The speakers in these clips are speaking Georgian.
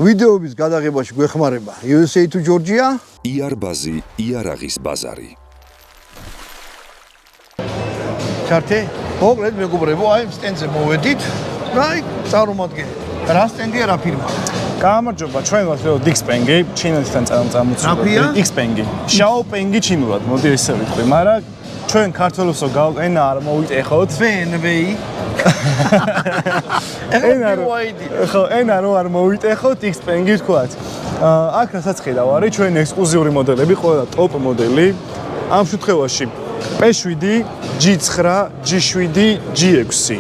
ვიდეოების გადაღებაში გვეხმარება USA to Georgia, იარბაზი, იარაღის ბაზარი. ჩართე, მოკლედ მეგობრებო, აი სტენდზე მოვედით და აი წარმოვადგენთ. რა სტენდია, რა ფირმა? გამარჯობა, ჩვენ ვართ Xpeng-ი, ჩინეთიდან წამოწამული. Xpeng-ი. Xiaopeng-ი ჩინურად, მოდი ესე ვიტყვი, მაგრამ ჩვენ ქართველოსო ენა არ მოვიტეხოთ. VNV-ი. ენა რო არ მოვიტეხოთ Xpeng-ი თქვათ. აქ რასაც ხედავ არის ჩვენ ექსკლუზიური მოდელები, ყველა ტოპ მოდელი. ამ შემთხვევაში P7, G9, G7, G6.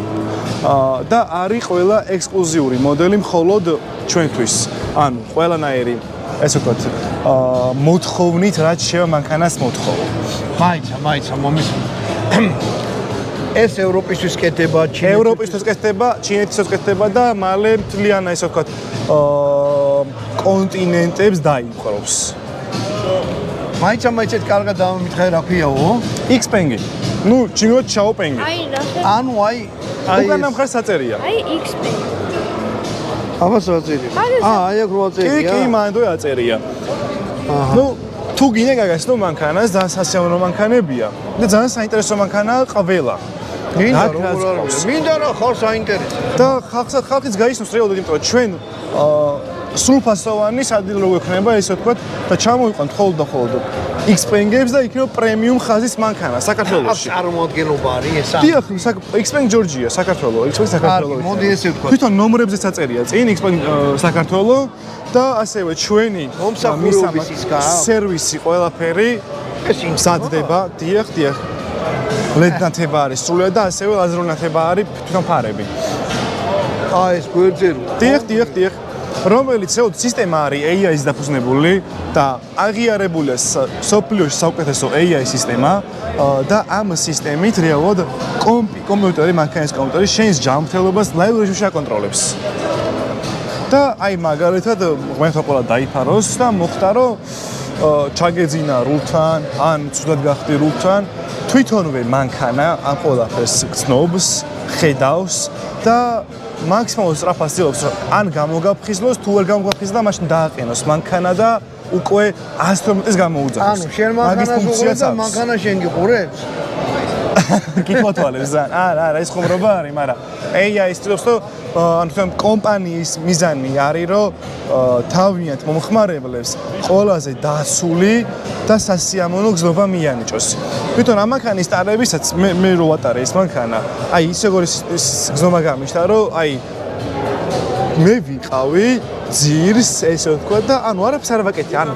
და არის ყველა ექსკლუზიური მოდელი მხოლოდ ჩვენთვის. ანუ ყველანაირი ესე ვთქვათ, მოთხოვნით რაც შევა მანქანას მოთხოვ. მაიცა მომისმენ. ეს ევროპისთვის კეთდება, ევროპისთვის კეთდება, ჩინეთისთვის კეთდება და მალე მთლიან ესე ვთქვათ, კონტინენტებს დაიპყრობს. მაიცა კარგად დამემითხე რა ფიაო? Xpeng-ი. ნუ ჩინურად Xiaopeng-ი. ანუ აი უკანა მხარეს საწერია. აი Xpeng. აბა საწერია. აი აქ რო აწერია. კი, მანდ აწერია. ნუ თუ გინდა გაგაცნო მანქანას, ძალიან სასიამოვნო მანქანებია და ძალიან საინტერესო მანქანაა ყველა. მინდა რა ხარ საინტერესო. და ხალხიც გაისმის რეალურად, იმიტომ რომ ჩვენ სრულფასოვანი სადილ რო გვექნება ესე ვთქვათ და ჩამოვიყვანთ ხოლმე Xpeng-ებს და იქნება პრემიუმ ხაზის მანქანა საქართველოში. წარმოადგენლობა არის ეს? დიახ, Xpeng Georgia, საქართველო, Xpeng საქართველო. მოდი ესე ვთქვათ. თვითონ ნომრებზე საწერია წინ Xpeng საქართველო და ასევე ჩვენი მომსახურების ის გაა. სერვისი ყველაფერი მზადდება, დიახ. ლედნათება არის სრულად და ასევე ლაზერონათება არის თვითონ ფარები. ეს გვერდზერო. დიახ. რომელიც სისტემა არის AI-ის დაფუძნებული და აღიარებულია სოფლიოში საუკეთესო AI სისტემა და ამ სისტემით რეალურად კომპიუტერი, მანქანის კომპიუტერი შენს ჯანმრთელობას ლაივ რეჟიმში აკონტროლებს. და აი მაგალითად ღმერთო ყველა დაიფაროს და მოხდა რომ ჩაგეძინა რულთან, ან ცუდად გახდი რულთან, თვითონვე მანქანა ამ ყველაფერს გრძნობს, ხედავს და მაქსიმალურ სწრაფად ცდილობს ან გამოგაფხიზლოს, თუ ვერ გამოგაფხიზლოს და მაშინ დააყენოს მანქანა და უკვე 100 გამოუძახოს. ანუ შენ მანქანას უყურებ და მანქანა შენ გიყურებს? გიქოთვალებს ზან. არა, ეს ხომრობა არის, მაგრამ AI ცდილობს რომ ანუ თვითონ კომპანიის მიზანი არის რომ თავიანთ მომხმარებლებს ყველაზე დასული და სასიამოვნო გზნობა მიანიჭოს. თვითონ ამ მანქანის ტარებისაც მე რო ვატარე ეს მანქანა, აი ის როგორი გზნობა გამიშთა რომ აი მე ვიყავი ძირს ესე ვთქვა და ანუ არაფერს არ ვაკეთე, ანუ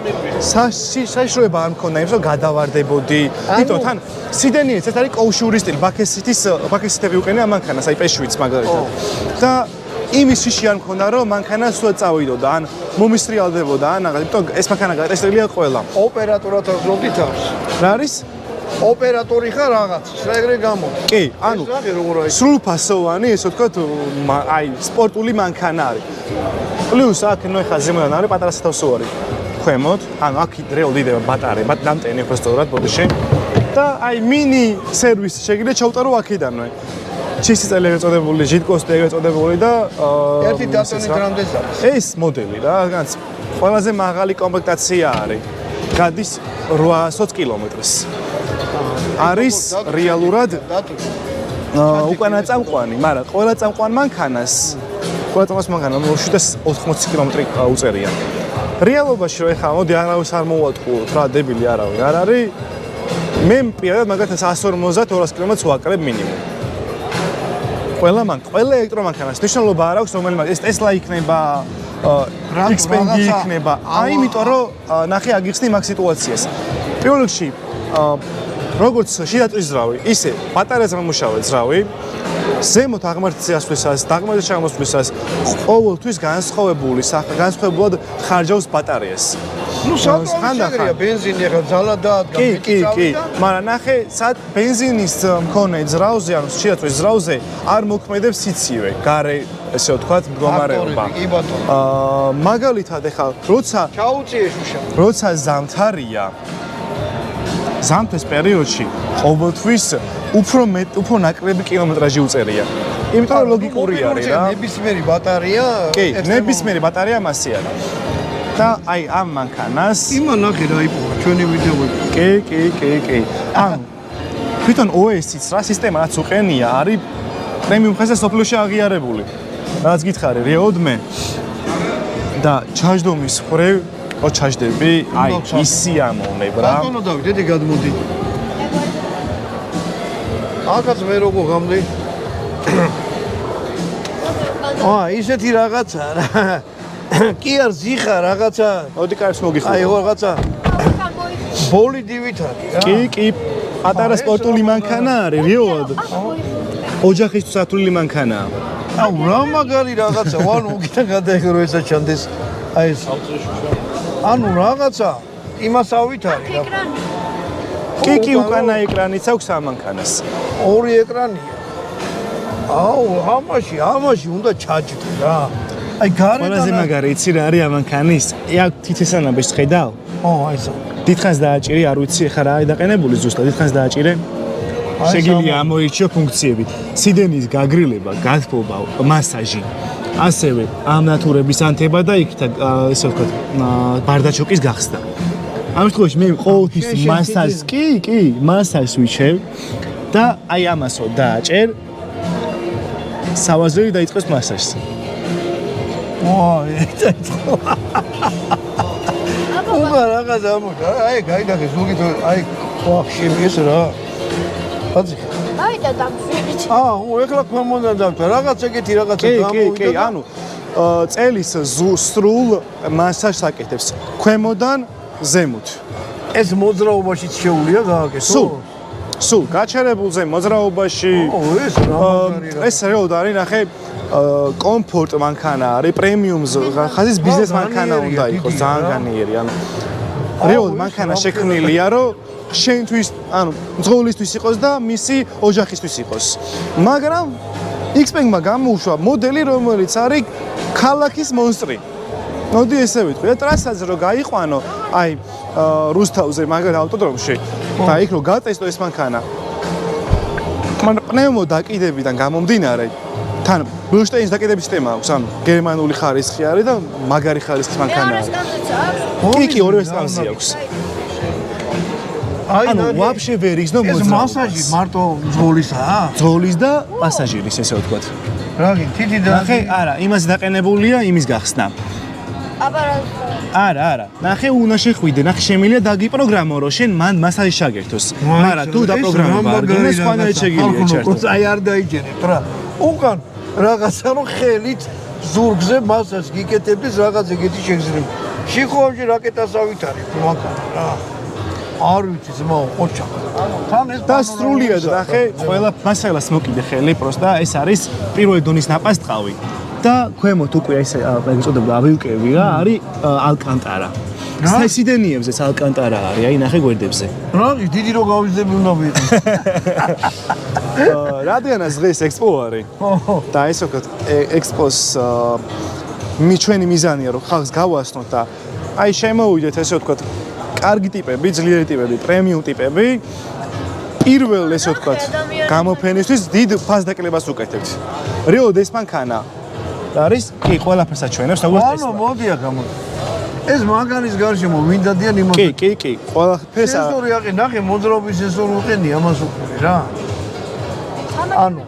საშიშროება არ მქონდა იმის რომ გადავარდებოდი. თვითონ თან სიდენიეც ეს არის კოუშური სტილი, ბაქესიტები უყენე ამ მანქანას, აი P7-ს მაგალითად. და იმის შიში არ მქონდა რომ მანქანა სულ წავიდოდა, ან მომისრიალდებოდა, ან რაღაც, იმიტომ ეს მანქანა გატესტილია ყველა. ოპერატორად აღზრდით აქვს. რა არის? ოპერატორი ხარ რაღაც, ეგრე გამოდი. კი, ანუ სრულფასოვანი, ესე ვთქვათ, აი სპორტული მანქანა არის. პლუს აქ ნუ ხა ზემოდან არის პატარა სათავსოარი. ქვემოთ, ანუ აქ რეალ დიდება ბატარეა, დამტენი უბრალოდ ბოდიში. და აი მინი სერვისი შეგიძლია ჩავტარო აქედანვე. ჩისი წელი ეწოდებული, ჟიტკოსტი ეწოდებული და ერთი დატონით რამდენს არის? ეს მოდელი რა, განც ყველაზე მაღალი კომპლექტაცია არის. გადის 800 კილომეტრს. არის რეალურად უკანა წამყვანი, მაგრამ ყველა წამყვან მანქანას 780 კილომეტრი უწერია. რეალობაში რომ ეხლა მოდი არავის არ მოვატყუოთ რა, დებილი არავინ არ არის. მე პირადად მაგათ 150-200 კილომეტრს ვაკრებ მინიმუმ. ყველა ელექტრომანქანას ნიშნულობა არ აქვს რომელი ეს Tesla იქნება, Xpeng-ი იქნება. აი იმიტომ რომ ნახე აგიხსნი მაგ სიტუაციას. პირველ რიგში როგორც შიდაწვის ძრავი, ისე პატარა ზემომუშავე ძრავი, ზემოთ აღმართზე ასვლისას, დაღმართზე ჩამოსვლისას ყოველთვის განსხვავებულად ხარჯავს ბატარეას. ნუ სანდახა ბენზინი ახლა ძალა დაადგა. კი, მაგრამ ნახე, სად ბენზინის მქონე ძრავზე, ანუ შიდაწვის ძრავზე არ მოქმედებს სიცივე, გარე ესე ვთქვათ, მდგომარეობა. კი ბატონო. მაგალითად ახლა როცა ჩაუწიე შუშა. როცა ზამთარია ზამთრის პერიოდში ყოველთვის უფრო ნაკლები კილომეტრაჟი უწერია. იმიტომ რომ ლოგიკური არის რა. ნებისმიერი ბატარეა. კი, ნებისმიერი ბატარეა მასე არის. და აი ამ მანქანას იმან ნახე რა იპოვა ჩვენი ვიდეოები. კი. ანუ თვითონ OS-იც რა სისტემა რაც უყენია არის პრემიუმ ხაზზე სოფლიოში აღიარებული. რაც გითხარი, რეოდმე და ჩაჯდომის ხვრევ, ჩაჯდები, აი ისი ამოვნებ რა. ბატონო დავით, ედი გადმოდი. აკაც მე როგორ გამდი? ისეთი რაღაცა რა. კი არ ზიხა რაღაცა. მოდი კარს მოგიხო. აი რაღაცა. ბოლიდივით არის რა. კი, პატარა სპორტული მანქანა არის, რეოდ. ოჯახისთვის ათვლილი მანქანაა. აუ რა მაგარი რაღაცა, ვანუ უკიდან გადაიხრო ესა ჩანდეს. აი ეს. ანუ რაღაცა იმასავით არის რა. კი, უკანა ეკრანიც აქვს ამ მანქანას. ორი ეკრანია. აუ, ამაში უნდა ჩაჯდე რა. აი გარედან ყველაზე მაგარი იცი რა არის ამ მანქანის? აქ თითესანაბეს ხედავ? აი ესა. დიდხანს დააჭირე, არ ვიცი ხა რა არის დაყენებული ზუსტად, დიდხანს დააჭირე. შეგიძლია ამოირჩიო ფუნქციები. სიდენის გაგრილება, გათბობა, მასაჟი. ასევე ამ ნატურების ანთება და იქ ესე ვთქვათ, ბარდაჩოკის გახსნა. ამ შემთხვევაში მე ყოველთვის მასაჟს, კი, მასაჟს ვიჩევ და აი ამასო დააჭერ. სავაზრელი დაიწყოს მასაჟს. უღა რაღაც ამოდა. აი გაიდაგე ზოგი აი ვახში ეს რა. ბაძი. აი და დამშვიდეთ. ეხლა ქვემოდან დავთა. რაღაც ეგეთი რაღაცა გამოვიდა. კი, ანუ წელის სრულ მასაჟს აკეთებს. ქვემოდან ზემოთ. ეს მოძრაობაშიც შეუულია გააკეთო? სულ გაჩერებულზე მოძრაობაში. ეს რა მაგარი რა. ეს რეოდ არის ნახე კომფორტ მანქანა არის, პრემიუმ ხაზის ბიზნეს მანქანა უნდა იყოს, ძალიან განიერი, ანუ რეოდ მანქანა შექმნილია, რომ შენთვის, ანუ მძღოლისთვის იყოს და მისი ოჯახისთვის იყოს. მაგრამ Xpeng-მა გამოუშვა მოდელი, რომელიც არის ქალაქის მონსტრი. მოდი ესე ვიტყვი, ტრასაზე რო გაიყვანო, აი რუსთავზე მაგარ ავტოდრომში და იქ რო გაწესტო ეს მანქანა. პნევმო დაკიდებიდან გამომდინარე თან ბლუშტეინის დაკიდების სისტემა აქვს, ანუ გერმანული ხარისხი არის და მაგარი ხარისხის მანქანა არის. კი, ორივე სტანზი აქვს. ანუ ვაფშე ვერ იგზნო მოძრაობას. ეს მასაჟი მარტო მძღოლისაა? მძღოლის და პასაჟირის, ესე ვთქვათ. რაგი, თითი და ნახე, არა, იმას დაყენებულია, იმის გახსნა. არა. ნახე, უნდა შეხვიდე, ნახე, შემიძლია დაგიპროგრამო, რომ შენ მან მასაჟი შეგერთოს. მაგრამ თუ დაპროგრამება არ გინდა, სხვანაირად შეგიძლია ჩართოს. აი არ დაიჯერეთ რა. უკან რაღაცა რომ ხელით ზურგზე მასაჟს გიკეთებს რაღაც ეგეთი შეგრძნება. შეხოავში რაკეტასავით არის მანქანა რა. არ ვიცი ზმაო ყოჩა. თან ეს და სრულიად ნახე, ყველა მასალას მოკიდე ხელი, პროსტა ეს არის პირველი დონის ნაპასტყავი. და ქვემოთ უკვე ესე ეწოდება ავიუკები რა, არის ალკანტარა. სიდენიებზეც ალკანტარა არის, აი ნახე გვერდებზე. რა, დიდი რო გავიზრდები უნდა ვიყო. რადიანას დღეს ექსპო არის. და ესე ვქოთ, ექსპოს ჩვენი მიზანია რომ ხალხს გავასწროთ და აი შემოვიდეთ ესე ვქოთ, კარგი ტიპები, ძლიერი ტიპები, პრემიუმ ტიპები. პირველ ესე ვქოთ, გამოფენისთვის დიდ ფასდაკლებას უკეთებთ. რეოდ ეს მანქანა არის კი ყველაფერს აჩვენებს როგორც ეს. მოდია გამოდი. ეს მანქანის გარშემო ვინ დადიან იმას? კი, ყველაფერს სენსორი აყი, ნახე მოძრაობის სენსორი უყენია ამას უკვე რა. ანუ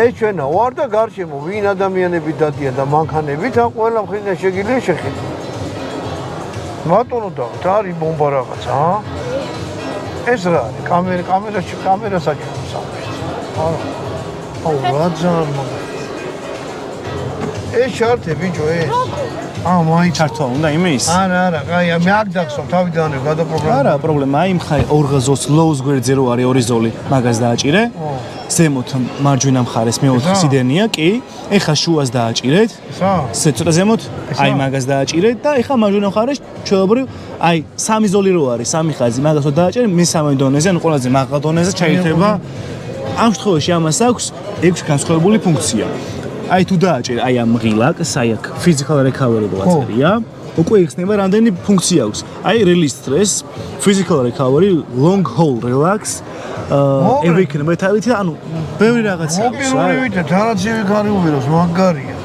ეს ჩვენა ვარ და გარშემო ვინ ადამიანები დადიან და მანქანებით ან ყველა მხრიდან შეგიძლია შეხედო. ბატონო და არის ბომბა რაღაცა, ეს რა არის? კამერას აჩვენებს ამაში. აუ რა ძალიან მაგარი. ეს შარტე ბიჭო ეს. მაინც ჩართვა უნდა იმის? არა, კაი, მე აქ დახსოვ თავიდანვე გადაპროგრამებული. არა, პრობლემა, აი მხარე ორ ღაზოს ლოუს გვერდზე რო არის ორი ზოლი, მაგას დააჭირე. ზემოთ მარჯვენა მხარეს მეოთხე სიდენია, კი. ეხა შუას დააჭირეთ. ცოტა ზემოთ, აი მაგას დააჭირეთ და ეხა მარჯვენა მხარეს ჩვეულებრივ, აი სამი ზოლი რო არის, სამი ხაზი, მაგას რო დააჭერე, მესამე დონეზე, ანუ ყველაზე მაღალ დონეზე ჩაირთება. ამ შემთხვევაში ამას აქვს 6 განსხვავებული ფუნქცია. აი თუ დააჭერ აი ამ ღილაკს, აი აქ physical recovery დაწერია, უკვე იხსნება რამდენი ფუნქცია აქვს. აი release stress, physical recovery, long haul relax, awaken mentality, ანუ ბევრი რაღაცა აქვს. მოპირულივითა თანაცივი ქარი უვიროს მაგარია.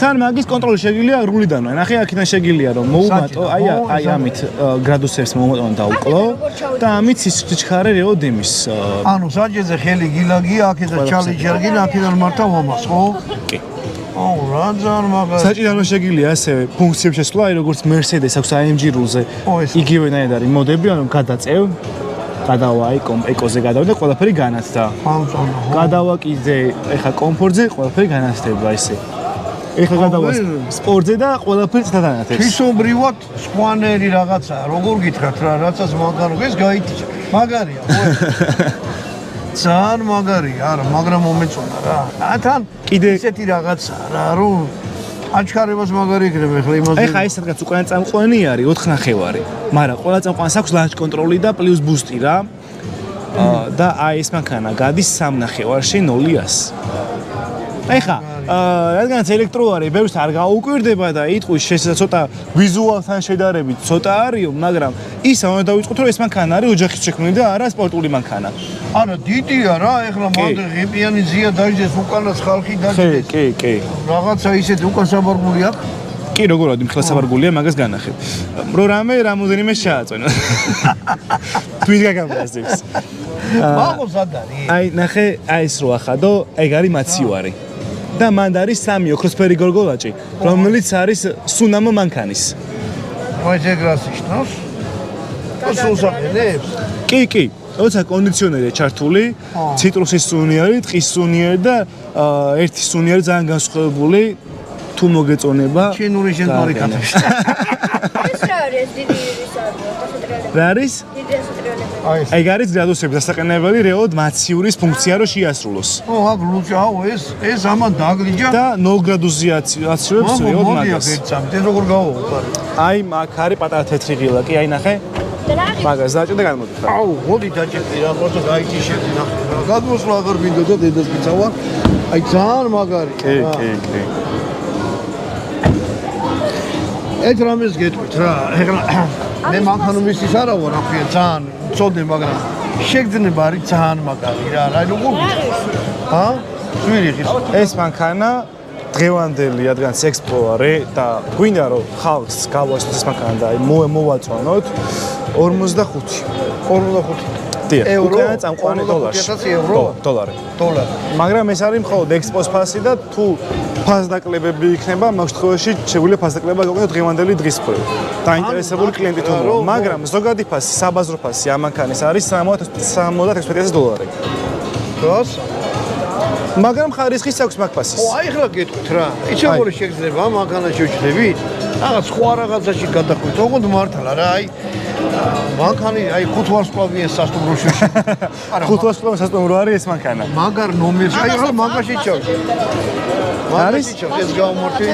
თან მაგის კონტროლი შეგიძლია რულიდანვე. ნახე, აქედან შეგიძლია რომ მოუმატო, აი ამით გრადუსებს მოუმატო და უკლო და ამით სიჩქარე რეოდ იმის. ანუ საჯეზე ხელი გილაგია, აქედან ჩალიჯერგინა, აქედან მართა ვამას, ხო? კი. აუ, რა ძალიან მაგარი. საჭიდანო შეგიძლია ასევე ფუნქციებს შესვლა, აი როგორც Mercedes აქვს AMG რულზე. იგივენაირად არის მოდები, ანუ გადაწევ გადავა ეკოზე გადავა და ყველაფერი განაცდა. ამწონა. გადავა კიდე ეხა კომფორტზე ყველაფერი განაცდება ესე. ეხა გადავა სპორტზე და ყველაფერი წინადანათებს. თვისობრივად სხვანაირი რაღაცაა. როგორ გითხრათ რა, რაცაც მაგარი ეს გაიტიჭა. მაგარია, ხო? ძალიან მაგარია, არა, მაგრამ მომეწონა რა. თან კიდე ისეთი რაღაცაა რა, რომ აჩქარებას მაგარი იქნება ახლა იმაზე. ეხა ეს რაღაც უკანა წამყვანი არის 4 ნახევარი. მაგრამ ყველა წამყვანს აქვს ლანჩ კონტროლი და პლუს ბუსტი რა. და აი ეს მანქანა გადის 3 ნახევარში 0-100. ეხა რადგანაც ელექტრო არის, ბევრს არ გაუკვირდება და იტყვის შესაძლოა ცოტა ვიზუალთან შედარებით ცოტა არისო, მაგრამ ის ამბავი დავიწყოთ, რომ ეს მანქანა არის ოჯახის შექმნილი და არა სპორტული მანქანა. არა, დიდია რა, ეხლა მანდ ღიპიანი ზია დაიდეს უკანაც ხალხი დაიდეს. კი. რაღაცა ისეთი უკან საბარგული აქვს. კი, როგორად იმხელა საბარგულია, მაგას განახებ. რო რამოდენიმე შეაწვენა. თვით გაგამბაზებს. მაგოს ადარი. აი, ნახე, აი ეს რო ახადო, ეგ არის მაციوارი. და მანდ არის 3 ოქროსფერი გორგოლაჭი, რომელიც არის სუნამო მანქანის. აი ეს ეგრასიშნოს. მოსულსახელებს. კი. როცა კონდიციონერია ჩართული, ციტრუსის სუნი არის, ტყის სუნი არის და ერთი სუნი არის ძალიან განსხვავებული. თუ მოგეწონება. ჩინური შენტორი კაცი. ეს რა არის დიდი დასატრიალებელი? რა არის? დიდი დასატრიალებელი. აი არის გრადუსები დასაყენებელი რეოდ მაციურის ფუნქცია რო შეასრულოს. ო, აქ ლუჩა, ეს ამან დაგლიჯა და 0 გრადუსი აცივებს რეოდ მაგას. ეს როგორ გავაუყარ? აი მაგ არის პატარა თეთრი ღილა, კი აი ნახე. მაგას დაჭი და განმოდიხარ. აუ, მოდი დაჭერდი რა, просто გაიჭიშები ნახე რა. გადმოსვლა აღარ მინდო და დედას გიცავარ. აი ძალიან მაგარი. კი. ეს რამეს გეტყვით რა, ეხლა მე მანქანომისთვის არა ვარ, ახლა ძალიან წოდე, მაგრამ შეგრძნება არის ძალიან მაგარი რა, აი როგორ ჰა? სვირიხის. ეს მანქანა დღევანდელი, რადგან ექსპო არის და გვინდა რომ ხალხს გავასწროს ეს მანქანა და აი მოვაწვანოთ 45 ევრო, უკანა წამყვანი დოლარში. 5000 ევრო? დოლარი. დოლარი. მაგრამ ეს არის მხოლოდ ექსპოს ფასი და თუ ფასდაკლებები იქნება, მაგ შემთხვევაში შეგვიძლია ფასდაკლება გავყიდოთ დღევანდელი დღის მხრივ. დაინტერესებული კლიენტი თუ მოვა, მაგრამ ზოგადი ფასი, საბაზრო ფასი ამ მანქანის არის 76,000 დოლარი. რას? მაგრამ ხარისხის აქვს მაგ ფასის. ო, აი ახლა გეტყვით რა. იცი როგორ შეგძლება ამ მანქანაში ვჭდებით? რაღაც სხვა რაღაცაში გადახვით, ოღონდ მართლა რა, აი მანქანი, აი 5 ვარსკვლავია სასტუმროში. არა, 5 ვარსკვლავი სასტუმრო არის ეს მანქანა. მაგარ ნომერში, აი ახლა მაგაში ჩავდი. არის? ეს გავმართი.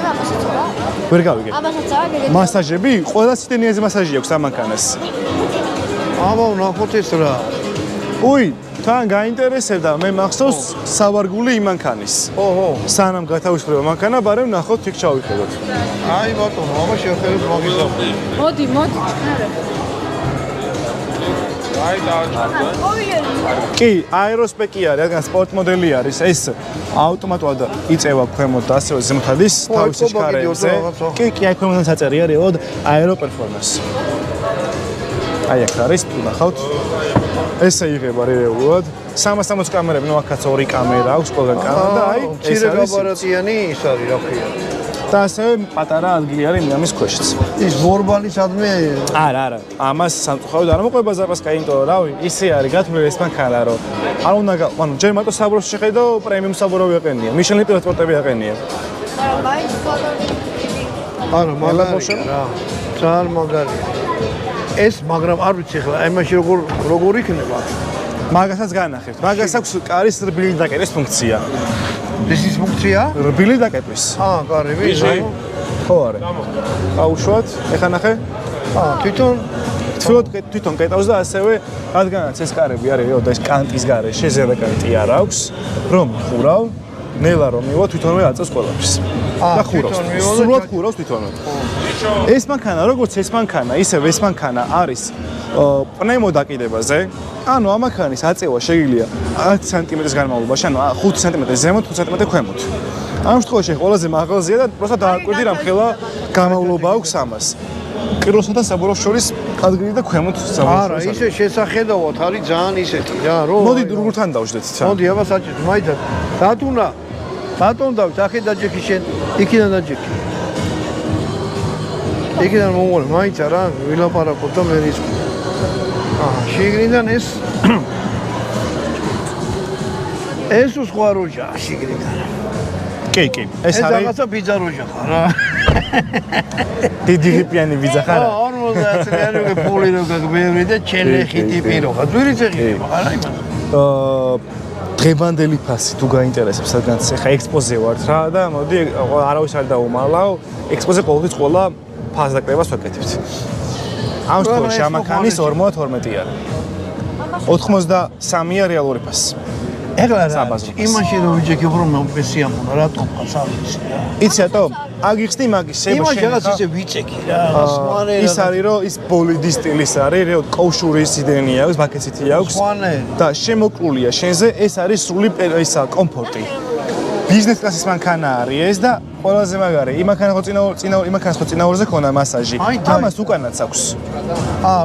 ვერ გავიგე. ამასაც აგეგე. მასაჟები, ყველა სისტემაზე მასაჟი აქვს ამ მანქანას. აბა, ნახოთ ეს რა. უი, თან გაინტერესებდა, მე მახსოვს სავარგული იმ მანქანის. ოჰო. სანამ გათავისუფლება მანქანა, ბარემ ნახოთ იქ ჩავიხედოთ. აი ბატონო, აბა შევხედოთ მაგის. მოდი, ჩქარე. აი კი, აეროსპეკი არის, რადგან სპორტ მოდელი არის, ეს ავტომატურად იწევა ქვემოთ და ასევე ზემოთ ადის თავისი ჩქარეებზე. კი, აი ქვემოდან საწერია რეოდ აერო პერფორმანს. აი აქ არის, თუ ნახავთ. ესე იღება რეალურად. 360 კამერები, ნუ აქაც 2 კამერა აქვს ყველგან კამერა და აი ეს არის ჩირეგაბარატიანი ის არის რა ქვია. და ასევე პატარა ადგილი არის მიამის ქვეშიც. ის ბორბალი სადმე არა. ამას სამწუხაროდ არ მოყვება ზაპას კაინტო, რავი, ისე არის გათვლილი ეს მანქანა, რომ არ უნდა ანუ ჯერ მარტო საბროს შეხედო, პრემიუმ საბრო ვიყენია. მიშელინ ტრანსპორტები აყენია. არა, მაგარია რა. ძალიან მაგარია. ეს მაგრამ არ ვიცი ახლა აი მაშინ როგორ იქნება? მაგასაც განახებთ. მაგას აქვს კარის რბილი დაკეტვის ფუნქცია. ეს ის ფუნქცია? რბილი დაკეტვის. კარები, ხო არა. აუშვათ, ეხა ნახე. თვითონ კეტავს და ასევე რადგანაც ეს კარები არის რეალურად ეს კანტის გარეშე, ზედა კანტი არ აქვს, რომ ხურავ, ნელა რომ მივა თვითონვე აწევს ყველაფერს. და ხურავს. სრულად ხურავს თვითონვე. ეს მანქანა, როგორც ეს მანქანა, ისევ ეს მანქანა არის პნემო დაკიდებაზე. ანუ ამ მანქანის აწევა შეიძლება 10 სანტიმეტრის განმავლობაში, ანუ 5 სანტიმეტრი ზემოთ, 5 სანტიმეტრი ქვემოთ. ამ შემთხვევაში ყველაზე მაღალზეა და პროსტა დააკვირდი რამხელა გამავლობა აქვს ამას. კიროსა და საბუროს შორის ადგილი და ქვემოთ საბუროს. არა, ისე შესახედავად არის ძალიან ისეთი რა, რომ მოდი როგორთან დავждეთ ცა. მოდი აბა საჭირო, მაინც დათუნა. ბატონ დავთ, ახე დაჯექი შენ, იქიდან დაჯექი. იქიდან მომოლ, მაინც რა, ვილაპარაკოთ და მე ის. შიგნიდან ეს ეს სხვა როჟა შიგნიდან. კი, ეს ეს არის რაღაცა ბიძა როჟა ხარ რა. დიდი რიპიანი ვიზა ხარ? 50-იანი პული რო გაგმევრი და ჩელეხი ტიპი რო ხარ. ძვირიცეხი ხარ რა იმას. დღევანდელი ფასი თუ გაინტერესებს სადღაც ხა ექსპოზე ვართ რა და მოდი არავის არ დაუმალავ ექსპოზე ყოველთვის ყველა ფასდაკრებას ვაკეთებთ. ამ შემთხვევაში ამ მანქანის 52 არის. 83-ია რეალური ფასი. ეგლა რა საბაზრო. იმაში რომ ვიჯექებ რომ მოპესიამონა რატომ ხარ სავიცი რა. იცი რატო? აგიხსნი მაგის შენ იმაში რაღაც ისე ვიწექი რა. სვანერი. ის არის რომ ის ბოლიდი სტილის არის, რეალ კოუშურის იდენი აქვს, ბაკეტი აქვს სვანერი. და შემოკლულია შენზე, ეს არის სრული ისა კომფორტი. ბიზნეს კლასის მანქანა არის ეს და ყველაზე მაგარი. იმ მანქანას ხო წინაურზე ქონა მასაჟი. ამას უკანაც აქვს.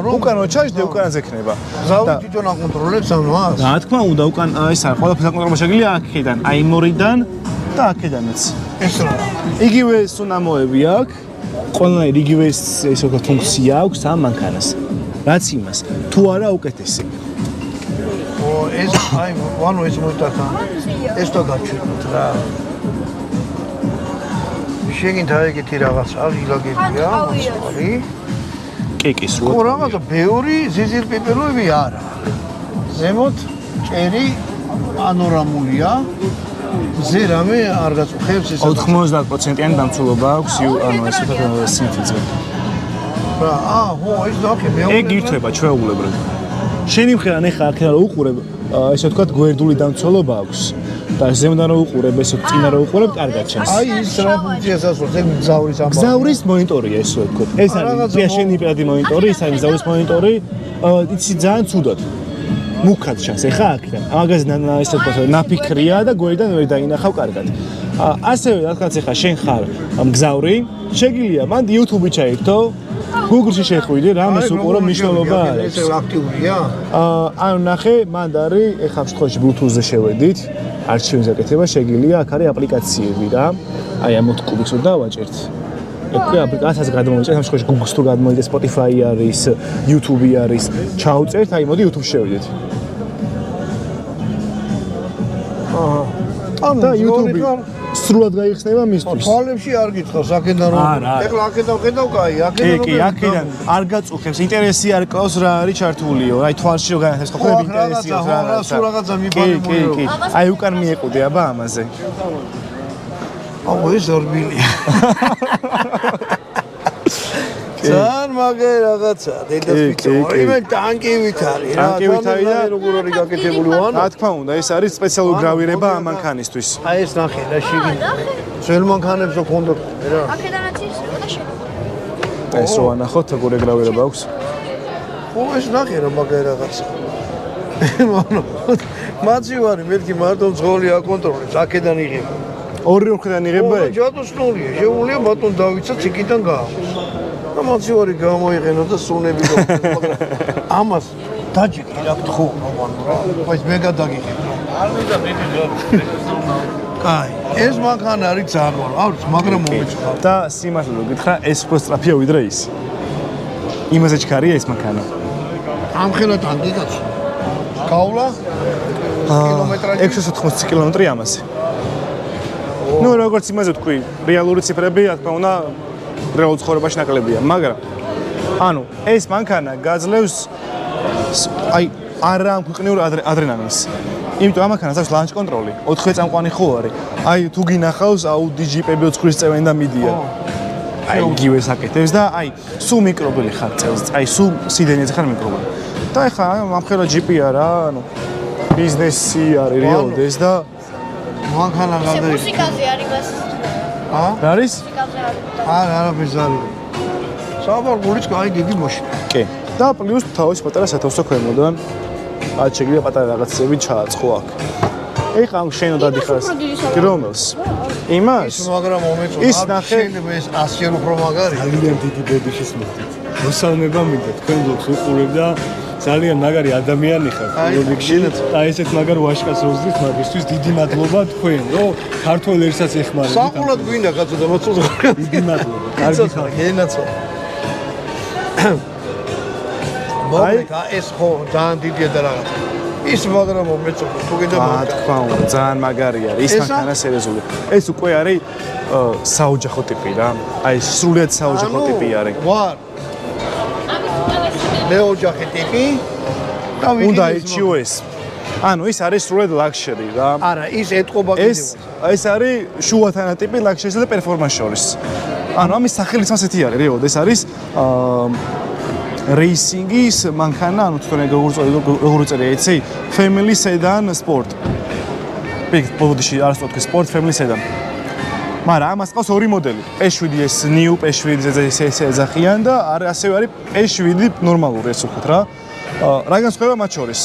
რომ უკანო ჩაჯდე, უკანაც ექნება. ზავი თვითონ აკონტროლებს ამას. რა თქმა უნდა, უკან ეს არის ყველაფერს აკონტროლება შეგიძლია აქედან, აი მორიდან და აქედანაც. ეს რა. იგივე სუნამოები აქვს, ყველანაირი იგივე ესე ვთქვათ ფუნქცია აქვს ამ მანქანას. რაც იმას, თუ არა უკეთესი. ეს აი ვანო ეს მოიტათა. ეს და გაჩვენოთ რა. შეგინდა ეგეთი რაღაც აღილაგებია, მოწყალი. კი, სრულად. ხო რაღაცა ბევრი ზიზილპიპელოები არა. ზემოთ ჭერი პანორამულია. ზე რამე არ გაწუხებს ეს 90%-იანი დამცველობა აქვს, ანუ ეს ვთქვათ სიმთიძე. რა, ხო, ეს დაკე მეორე. ეგ ირთვება ჩვეულებრივ. შენი მხრიდან ეხა აქ რა უყურებ, ესე ვთქვათ გვერდული დამცველობა აქვს. და ზემოდან რო უყურებ, ესე წინა რო უყურებ, კარგად ჩანს. აი ის რა ფუნქციას ასრულებს, ეგ მგზავრის ამბავი. მგზავრის მონიტორია ესე ვთქვათ. ეს არის შენი პირადი მონიტორი, ეს არის მგზავრის მონიტორი. იცი ძალიან ცუდად. მუქად ჩანს ეხა აქედან. ამაგაზე ესე ვთქვათ, ნაფიქრია და გვერდიდან ვერ დაინახავ კარგად. ასევე რადგანაც ეხა შენ ხარ მგზავრი, შეგიძლია მანდ YouTube-ი ჩაირთო, Google-ში შეხვიდე, რამეს უყურო მნიშვნელობა არის. ეს აქტიურია? ანუ ნახე, მანდ არის ეხა ამ შემთხვევაში Bluetooth-ზე შევედით, არჩევის გაკეთება შეგიძლია, აქ არის აპლიკაციები რა. აი ამ კუბიკს რო დავაჭერთ. ეგ აპლიკაციას გადმოვიწერთ, ამ შემთხვევაში Google-ს თუ გადმოვიდეს, Spotify არის, YouTube არის, ჩაუწერთ, აი მოდი YouTube-ში შევიდეთ. და YouTube სრულად გაიხსნება მისთვის. თვალებში არ გითხავს, აქედან რომ ეხლა აქედან ხედავ, კაი, აქედან კი, აქედან არ გაწუხებს, ინტერესი არ ყავს რა არის ჩართულიო. აი თვალში რო განახებს, ხო ხები ინტერესი აქვს რა. სულ რაღაცა მიბალებული. კი. აი უკან მიეყუდე აბა ამაზე. აუ ეს ორბილია. ძალიან მაგარი რაღაცა, დედაფიწო. იმე ტანკივით არის რა. ტანკივით არის და როგორ არის გაკეთებული ვან? რა თქმა უნდა, ეს არის სპეციალური გრავირება ამ მანქანისთვის. აი ეს ნახე და შიგნით. ძველ მანქანებს რო ქონდათ რა. აქედანაც ის და შენ. ეს რო ანახოთ, როგორ გრავირება აქვს. ხო ეს ნახე რა მაგარი რაღაცა. მაცი ვარი, მეთქი მარტო ძღოლი აკონტროლებს, აქედან იღება. ორი მხრიდან იღება ეგ. ჯადოსნურია, შეუძლია ბატონ დავითსაც იქიდან გააქვს. და მაცი ვარი გამოიყენო და სუნები გაქვს, მაგრამ ამას დაჯექი რა გთხოვ, რა. ხო ეს მე გადაგიღებ. არ მინდა მეტი კაი, ეს მანქანა არის ძალიან, არის, მაგრამ მომეწყდა. და სიმართლე რომ გითხრა, ეს უფრო სწრაფია ვიდრე ის. იმაზე ჩქარია ეს მანქანა. ამხელა ტანკი კაცო. გავლა კილომეტრაჟი 680 კილომეტრი ამაზე. ნუ როგორც იმაზე ვთქვი, რეალური ციფრები, რა თქმა უნდა, რეალურ ცხოვრებაში ნაკლებია, მაგრამ ანუ ეს მანქანა გაძლევს აი არა ამქვეყნიურ ადრენალინს. იმიტომ ამ მანქანას აქვს ლანჩ კონტროლი, 4 წამყვანი ხო არის. აი თუ გინახავს Audi Jeep-ები 4 წევენ და მიდიან. აი იგივე საკეთებს და აი სულ მიკრობელი ხარ წელს, აი სულ სიდენეზე ხარ მიკრობელი. და ეხლა ამხელა Jeep-ია რა, ანუ ბიზნესი არის რეალდეს და მანქანა გადაიღე. მუსიკაზე არის მას. რა არის? არაფერს არის. საბარგულიც კაი დიდი მოშია. კი. და პლუს თავის პატარა სათავსო ქვემოდან რაც შეიძლება პატარა რაღაცები ჩააწყო აქ. ეხლა ამ შენ დადიხარს. რომელს? იმას? მაგრამ მომეწონა. ის ნახე ეს 100 უფრო მაგარი. ძალიან დიდი ბედიშის მოხდით. მოსალმება მინდა თქვენ ბლოგს უყურებ და ძალიან მაგარი ადამიანი ხარ. აი ესეთ მაგარ ვაშკას როზდით მაგისთვის დიდი მადლობა თქვენ, რომ ქართულ ერსაც ეხმარებით. საყურად გვინდა კაცო და მოწოდო. დიდი მადლობა. კარგი ხარ. გენაცო. მოგეკა ეს ხო ძალიან დიდია და რაღაც. ის მაგრამ მომეწონა თუ კიდე რა თქმა უნდა, ძალიან მაგარი არის. ის მანქანა სერიოზული. ეს უკვე არის საოჯახო ტიპი რა. აი სრულიად საოჯახო ტიპი არის. ვარ. მეოჯახი ტიპი. და უნდა ირჩიო ეს. ანუ ის არის სრულიად ლაქშერი რა. არა, ის ეთყობა კიდევ. ეს არის შუათანა ტიპი ლაქშერისა და პერფორმანს შორის. ანუ ამის სახელიც ასეთი არის, რეალურად ეს არის რეისინგის მანქანა, ანუ თქვენ როგორ უწერია, იცი? Family Sedan Sport. ბიგ ბოდიში არასწორად თქვი Sport Family Sedan. მაგრამ ამას ყავს ორი მოდელი. P7 New, P7 ეს ეძახიან და ასევე არის P7 ნორმალური ეს ვთქვათ რა. რა განსხვავება მათ შორის?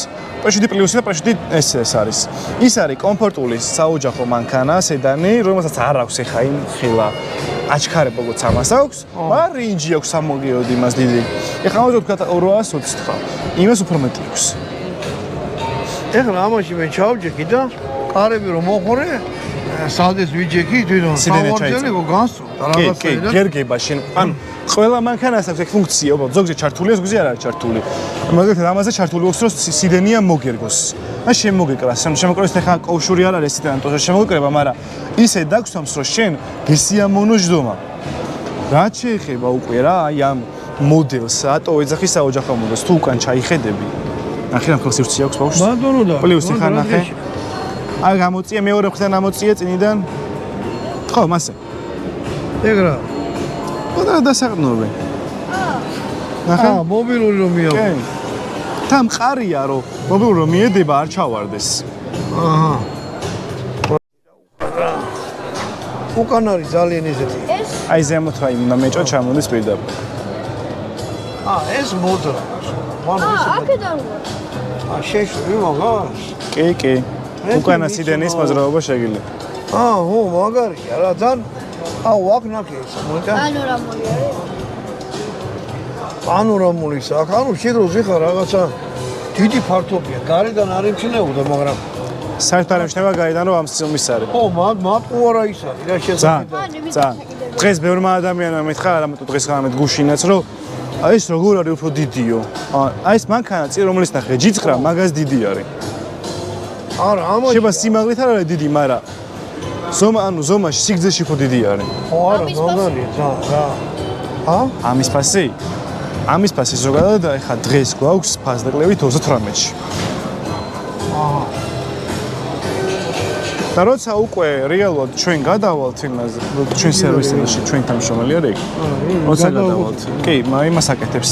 P7 პლუსი და P7 ეს არის. ის არის კომფორტული საოჯახო მანქანა, სედანი, რომელსაც არ აქვს ეხა იმ ხილა აჩქარება როგორც ამას აქვს, მაგრამ რინჯი აქვს სამოგიოდ იმას დიდი. ეხლა ამაზე ვთქვათ 220 ხა. იმას უფრო მეტი აქვს. ეხლა ამაში მე ჩავჯექი და კარები რომ მოხორე, სადეს ვიჯექი თვითონ სამორჯელი განსწრო და რაღაცა და გერგება შენ. ანუ ყველა მანქანას აქვს ეგ ფუნქცია, უბრალოდ ზოგჯერ ჩართულია, ზოგჯერ არ არის ჩართული. მაგალითად ამაზე ჩართული აქვს რომ სიდენია მოგერგოს. და შემოგეკრას, შემოგეკრას ეხლა კავშირი არ არის სიდენთან, თორე შემოგეკრება, მაგრამ ისე დაგსვამს რომ შენ გესიამონო ჯდომა. რაც შეეხება უკვე რა, აი ამ მოდელს, ატო ეძახის საოჯახო მოდელს, თუ უკან ჩაიხედები. ნახე რა ხელს ირცი აქვს ბავშვს. ბატონო და პლუს ეხლა ნახე. აი გამოწია მეორე მხრიდან ამოწია წინიდან. ხო, მასე. ეგ რა. და დასაყრდნობი. ნახე. მობილური რომ მიავა. კი. თან მყარია რომ მობილური რომ მიედება არ ჩავარდეს. აჰა. უკან არის ძალიან ისეთი. აი ზემოთ რა იმნა მეჭო ჩამოდის პირდაპირ. ეს მოდრა. აქედან ვარ. შეშვი მაგას. კი. უკანა სიდენის მოძრაობა შეგიძლია. ხო, მაგარია რა, ძალიან აქ ნახე ეს მოიცა. პანორამული არის. პანორამული აქ, ანუ შეგროზე ხარ რაღაცა დიდი ფართობია. გარედან არ იმჩნეოდა, მაგრამ საერთოდ არ იმჩნევა გარედან რომ ამ სილმის არის. ხო, მაგ არა ის არის, რა შესაძლოა. ძალიან. დღეს ბევრმა ადამიანმა მითხრა, არამედ დღეს გამეთ გუშინაც, რომ აი ეს როგორ არის უფრო დიდიო. აი ეს მანქანა წინ რომელიც ნახე, ჯიჭრა მაგას დიდი არის. არა, ამაში შეიძლება სიმაღლით არ არის დიდი, მაგრამ ზომაში სიგრძეში უფრო დიდი არის. ხო, არა, მაგარია, რა. ამის ფასი? ამის ფასი ზოგადად ეხა დღეს გვაქვს ფასდაკლებით 38-ში. და როცა უკვე რეალურად ჩვენ გადავალთ იმაზე, ჩვენ სერვისებში ჩვენ თანამშრომელი არ იქ. როცა გადავალთ. კი, იმას აკეთებს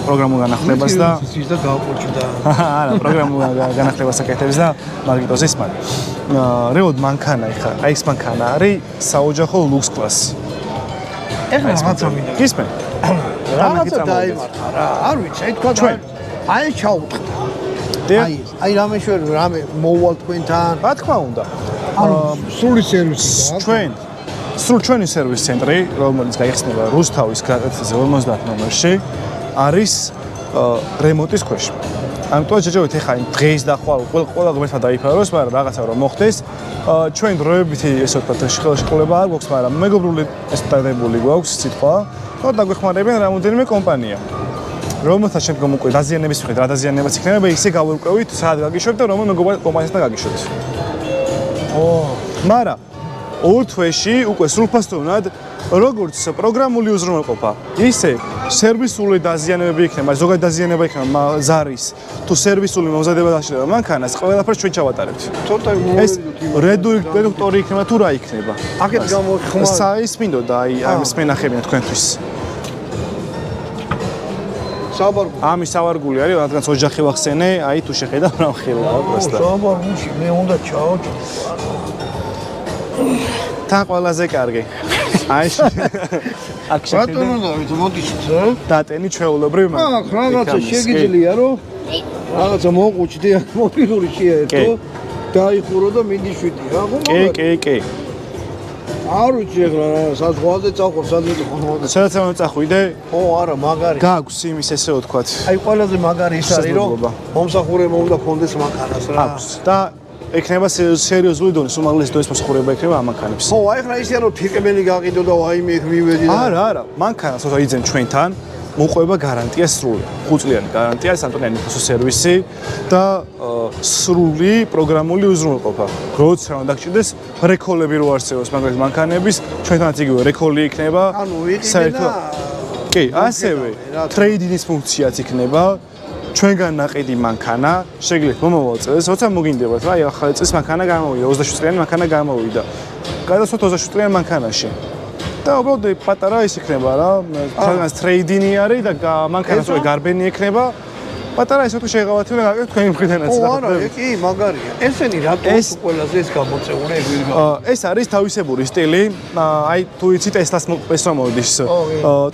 პროგრამულ განახლებას და ის და გავყოჭდა. არა, პროგრამულ განახლებას აკეთებს და მარგიტოს ისმან. რეალურად მანქანა ეხა, აი ეს მანქანა არის საოჯახო ლუქს კლასი. ეხლა რაღაცა მინდა. გისმენ? რაღაცა დაიმართა რა, არ ვიცი, აი თქვა ჩვენ. აი ჩაუტყდა. დიახ. აი რამე შევერი, რამე მოვალ თქვენთან. რა თქმა უნდა. ანუ სრული სერვისი ჩვენ ჩვენი სერვის ცენტრი, რომელიც გაიხსნება რუსთავის გზაზე 50 ნომერში, არის რემონტის ქვეშ. ამიტომ შეჯობეთ ეხა დღეს და ხვალ ყველა ღმერთმა დაიფაროს, მაგრამ რაღაცა რომ მოხდეს, ჩვენ დროებითი ესე ვთქვათ შეხება არ გვაქვს, მაგრამ მეგობრული ეს დადებული გვაქვს სიტყვა, რომ დაგვეხმარებიან რამოდენიმე კომპანია. რომელთა შემდგომ უკვე დაზიანების მიხედვით რა დაზიანებაც იქნება, ისე გავურკვევით, სად გაგიშვებთ და რომელ მეგობრულ კომპანიასთან გაგიშვებთ. მაგრამ ორ თვეში უკვე სრულფასოვნად როგორც პროგრამული უზრუნველყოფა, ისე სერვისული დაზიანებები იქნება, ზოგადად დაზიანება იქნება ზარის თუ სერვისული მომზადება დაშლება მანქანას, ყველაფერს ჩვენ ჩავატარებთ. ეს რედუქტორი იქნება თუ რა იქნება. აქეთ გამოხმარ. საის მინდოდა აი ამის მენახებინა თქვენთვის. საბარგული. ამის სავარგული არის, რადგან ოჯახი ვახსენე, აი თუ შეხედავ რა ხილაა პროსტა. საბარგულში მე უნდა ჩავჭი. თან ყველაზე კარგი. აი აქ რატომ დავით მოდიშით რა? დატენი ჩვეულებრივ აქ რაღაცა შეგიძლია რომ რაღაცა მოყუჩდი მობილური შეერთო დაიხურო და მინდი შვიდი რა ხო? კი. არ ვიცი ახლა საზღვაზე წავხობ სადღაც ხომ სადაც წახვიდე? ო არა მაგარი გაქვს იმის ესეო თქვათ. აი ყველაზე მაგარი ის არის რომ მომსახურე მომდა კონდეს მანქანას რა აქვს და ექნება სერიოზული დონის უმაღლესი დონის მოსახურება ექნება ამ მანქანებს. ხო აი ახლა ისე რომ თირკმელი გაყიდო და ვაიმე იქ მივედი და არა მანქანას όσο იძენ ჩვენთან მოყვება გარანტია სრული 5 წლიანი გარანტია სანტონიანი ინფო სერვისი და სრული პროგრამული უზრუნველყოფა როცა უნდა გჭირდეს რეკოლები რო არსებობს მაგალითად მანქანების ჩვენთანაც იგივე რეკოლი იქნება ანუ იყიდე და კი ასევე ტრეიდინგის ფუნქციაც იქნება ჩვენგან ნაყიდი მანქანა შეგიძლიათ მომავალ წელს როცა მოგინდებათ რა აი ახალი წელს მანქანა გამოვიდა 27 წლიანი მანქანა გამოვიდა გადასვათ 27 წლიან მანქანაში და უბრალოდ პატარა ის იქნება რა თავს ტრეიდინგი არის და მანქანას უკვე გარბენი იქნება პატარა ისე თუ შეღავათ უნდა გაკეთოთ თქვენი მხრიდანაც ო არა კი მაგარია ესენი რატო ყველაზე ეს გამოწეული ეს არის თავისებური სტილი აი თუ იცი ტესლას ეს რომ მოდის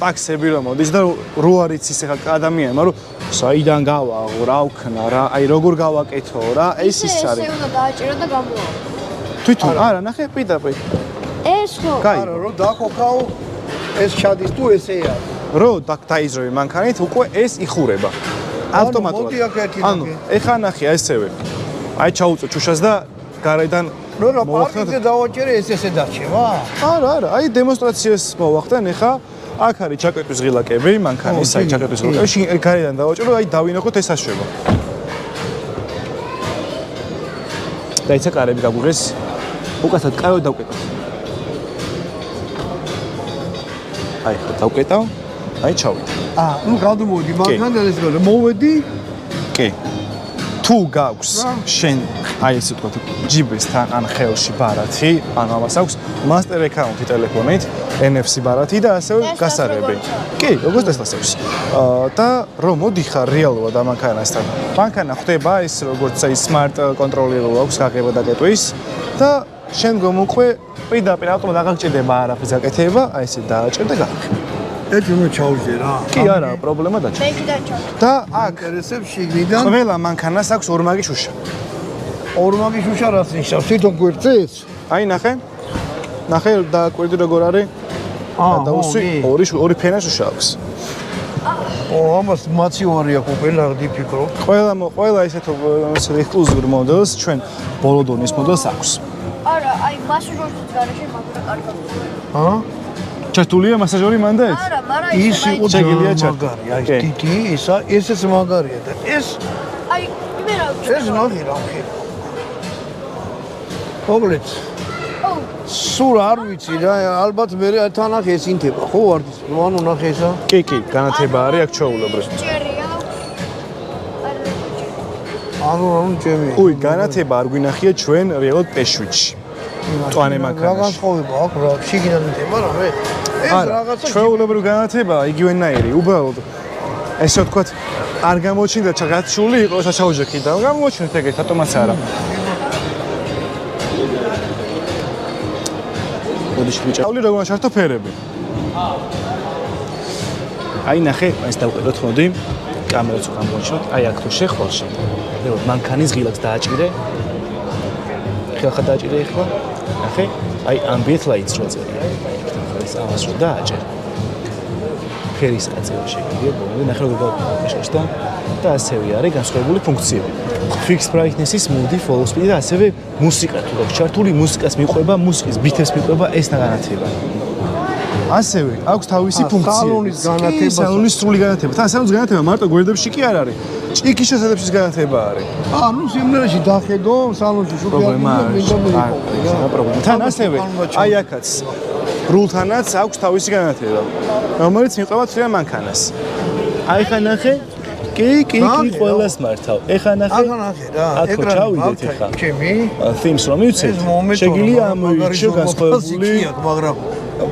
ტაქსები რომ მოდის და რო არის ის ახლა ადამიანმა რომ საიდან გავაღო რა ვქნა რა აი როგორ გავაკეთო რა ეს ის არის ესე უნდა დააჭირო და გამოვა თვითონ არა ნახე პირდაპირ ეს ხო არა რომ დახოქაო ეს ჩადის თუ ესეა რო დაიზროვე მანქანით უკვე ეს იხურება ავტომატურად ანუ ეხა ნახე ესევე აი ჩაუწო ჩუშას და გარედან რო რა პარკინგზე დავაჭერე ესე დარჩება არა აი დემონსტრაციას მოვახდენ ეხა აქ არის ჩაკეტვის ღილაკები მანქანის აი ჩაკეტვის ღილაკები გარედან დავაჭერო აი დავინახოთ ეს აშვება და ისა კარები გაგვიღეს უკაცრავად კარები დავკეტოთ აი ხო დავკეტავ აი ჩავიდე ნუ გადმოვიდი მანქანიდან ეს გქონდა მოვედი კი თუ გაქვს შენ აი ესე ვთქვათ ჯიბესთან ან ხელში ბარათი ან ამას აქვს master account-ი ტელეფონით NFC ბარათი და ასევე გასარები კი როგორც ტესლას აქვს და რომ მოდიხარ რეალურად ამ მანქანასთან მანქანა ხდება ის როგორც აი smart controller აქვს გაგება და გეტყვის და შემდგომ უკვე პირდაპირ ავტომატურად აღჭირდება არაფერს გაკეთება აი ესე დააჭერ და გააკეთე ეს უნდა ჩაუჟე რა კი არა პრობლემა დაჭერ და აქ ინტერესებს შიგნიდან ყველა მანქანას აქვს ორმაგი შუშა ორმაგი შუშა რას ნიშნავს თვითონ გვერდზეც აი ნახე და კვირდი როგორ არის დაუსვი ორი ფენა შუშა აქვს ამას მაცივარი აქვს ყველა დიფიქრო ყველა ისეთო ექსკლუზიურ მოდელს ჩვენ ბოლო დონის მოდელს აქვს არა აი მასაჟორიც გარეშე მაგდა კარგად ჩართულია მასაჟორი მანდაც? არა, მაგრამ ის იყო შეგიძლია მაგარი, აი დიდი, ესეც მაგარია და ეს აი მე რა ვიცი. ეს ნახე რა ხე. მოგლეთ. სულ არ ვიცი რა, ალბათ მე თან ახ ეს ინთება, ხო არ ვიცი. ანუ ნახე ესა. კი, განათება არის აქ ჩაულებრე. ჭერია. ანუ ჩემი. უი, განათება არ გვინახია ჩვენ რეალოდ პეშვიჩში. ტვანე მანქანაში. რა განსხვავება აქვს რა, შიგნიდან ინთება რა მე. ეს რაღაცა ჩვეულებრივი განათება იგივენაირი, უბრალოდ ესე ვთქვათ, არ გამოჩნდა ჩაგაცული იყო საჩაუჯექი და გამოჩნდა ეგეთ ატომაც არა. მოდი შევიჭავლი როგორ შარტო ფერები. აი ნახე, ეს დავყიდოთ მოდი. კამერაც უკან მოჩვენოთ. აი აქ თუ შეხვალში. რეალურად მანქანის ღილაკს დააჭირე. ხალხა დააჭირე ახლა. ნახე, აი ambient lights რო წერია. ეს ამას რო დააჭერ. ფერის აწევა შეგიძლია ბოლომდე ნახე როგორ გავაშაშდა და ასევე არის განსხვავებული ფუნქციები. Fixed brightness-ის mood, follow speed და ასევე მუსიკა თუ გაქვს ჩართული მუსიკას მიყვება, მუსიკის ბითებს მიყვება ეს განათება. ასევე აქვს თავისი ფუნქცია. სალონის განათება, სალონის სრული განათება. თან სალონის განათება მარტო გვერდებში კი არ არის. ჭიქის შესაძლებშიც განათება არის. ანუ სიმღერაში დახედო სალონში შუქი პრობლემა არის. პრობლემა. თან ასევე აი აქაც რულთანაც აქვს თავისი განათება, რომელიც მიყვება თვითონ მანქანას. აი ხა ნახე? კი, ყველას მართავ. ეხა ნახე? რა. აქ ჩავიდეთ ეხა. ჩემი themes რომ მივცეთ, შეგიძლია ამოიჩიო განსხვავებული მაგრამ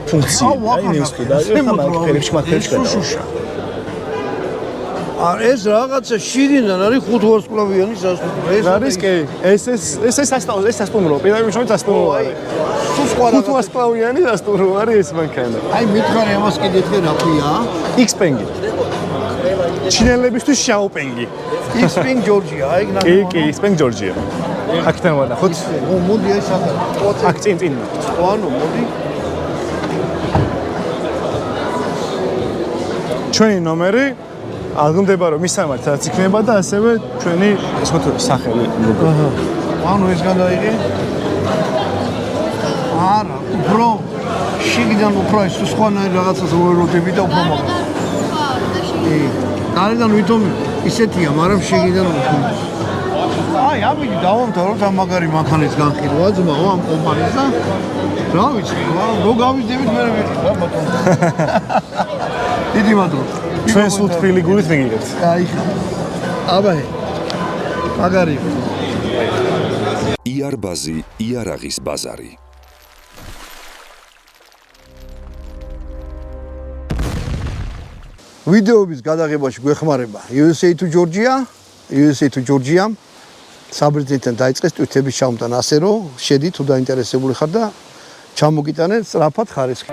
ფუნქცია. აი ნიუსტი და ეხა მაგ ფერებში შუშა. ეს რაღაცა შიგნიდან არის 5 ვარსკვლავიანი სასტუმრო. ეს არის კი. ეს სასტუმრო. პირდაპირ შორის სასტუმრო არის. თუ სხვა 5 ვარსკვლავიანი სასტუმრო არის ეს მანქანა. აი მითხარი ამას კიდე თქვენ რა ქვია? X-Peng. ჩინელებისთვის შაოპენგი. X-Peng Georgia, აი კი, X-Peng Georgia. აქედან ვანახოთ. მოდი აი სახა. აქ წინ. ანუ მოდი. ჩვენი ნომერი აღგმდება რომ მისამართი რაც იქნება და ასევე ჩვენი ეს ხო სახელი. ანუ ეს გადაიღე? არა, უფრო შიგიდან უფრო ის სხვანაირ რაღაცას ვეროდები და უფრო მაგარი. გარედან ვითომ ისეთია, მაგრამ შიგიდან უფრო. აი, ამით დავამთავროთ ამ მაგარი მანქანის განხილვა ძმაო ამ კომპანიას და რა ვიცი, რო გავიზდებით მე ვიყავ რა ბატონო. დიდი მადლობა. ჩვენ სულ თბილი გულით მიგიღებთ. აი ხა. აბაი. მაგარი. იარბაზი, იარაღის ბაზარი. ვიდეოების გადაღებაში გვეხმარება USA to Georgia. საბრიძიდან დაიწყეს ტვიტების ჩამოტანა, ასე რომ შედით თუ დაინტერესებული ხარ და ჩამოგიტანეთ სწრაფად ხარისხი.